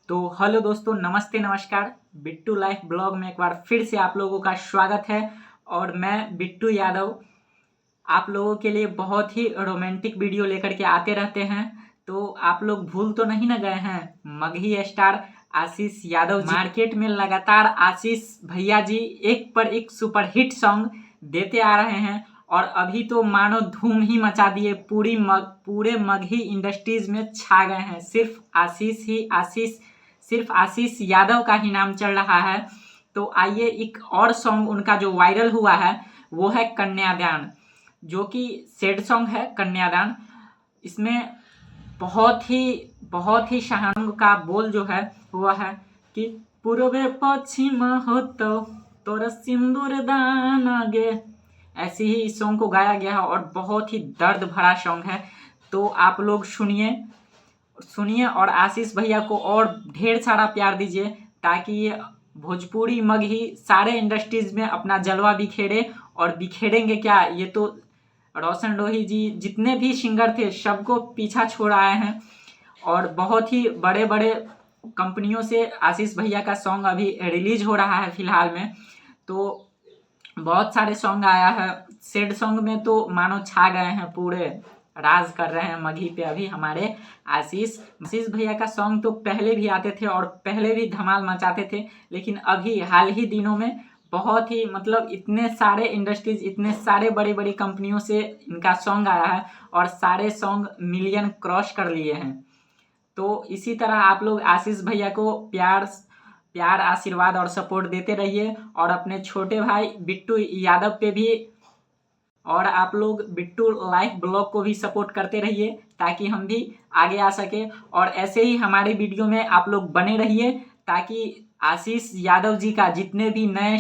तो हेलो दोस्तों, नमस्ते नमस्कार। बिट्टू लाइफ ब्लॉग में एक बार फिर से आप लोगों का स्वागत है। और मैं बिट्टू यादव आप लोगों के लिए बहुत ही रोमांटिक वीडियो लेकर के आते रहते हैं। तो आप लोग भूल तो नहीं ना गए हैं मगही स्टार आशीष यादव जी। मार्केट में लगातार आशीष भैया जी एक पर एक सुपरहिट सॉन्ग देते आ रहे हैं और अभी तो मानो धूम ही मचा दिए, पूरे मगही इंडस्ट्रीज में छा गए हैं। सिर्फ आशीष यादव का ही नाम चल रहा है। तो आइए, एक और सॉन्ग उनका जो वायरल हुआ है वो है कन्यादान, जो कि सैड सॉन्ग है कन्यादान। इसमें बहुत ही सॉन्ग का बोल जो है हुआ है कि पूर्वे पश्चिम हो तो तोर सिंदूर दान आगे। ऐसे ही इस सॉन्ग को गाया गया है और बहुत ही दर्द भरा सॉन्ग है। तो आप लोग सुनिए और आशीष भैया को और ढेर सारा प्यार दीजिए, ताकि ये भोजपुरी मगही सारे इंडस्ट्रीज में अपना जलवा बिखेरे। और बिखेरेंगे क्या, ये तो रोशन लोही जी जितने भी सिंगर थे सबको पीछा छोड़ आए हैं। और बहुत ही बड़े बड़े कंपनियों से आशीष भैया का सॉन्ग अभी रिलीज हो रहा है फिलहाल में। तो बहुत सारे सॉन्ग आया है। सैड सॉन्ग में तो मानो छा गए हैं, पूरे राज कर रहे हैं मगही पे अभी हमारे आशीष भैया का सॉन्ग तो पहले भी आते थे और पहले भी धमाल मचाते थे, लेकिन अभी हाल ही दिनों में बहुत ही इतने सारे इंडस्ट्रीज, इतने सारे बड़ी बड़ी कंपनियों से इनका सॉन्ग आया है और सारे सॉन्ग मिलियन क्रॉस कर लिए हैं। तो इसी तरह आप लोग आशीष भैया को प्यार आशीर्वाद और सपोर्ट देते रहिए और अपने छोटे भाई बिट्टू यादव पे भी, और आप लोग बिट्टू लाइफ ब्लॉग को भी सपोर्ट करते रहिए ताकि हम भी आगे आ सके। और ऐसे ही हमारे वीडियो में आप लोग बने रहिए ताकि आशीष यादव जी का जितने भी नए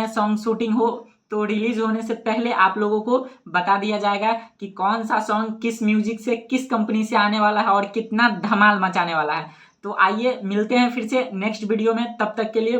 सॉन्ग शूटिंग हो तो रिलीज होने से पहले आप लोगों को बता दिया जाएगा कि कौन सा सॉन्ग किस म्यूजिक से किस कंपनी से आने वाला है और कितना धमाल मचाने वाला है। तो आइए मिलते हैं फिर से नेक्स्ट वीडियो में, तब तक के लिए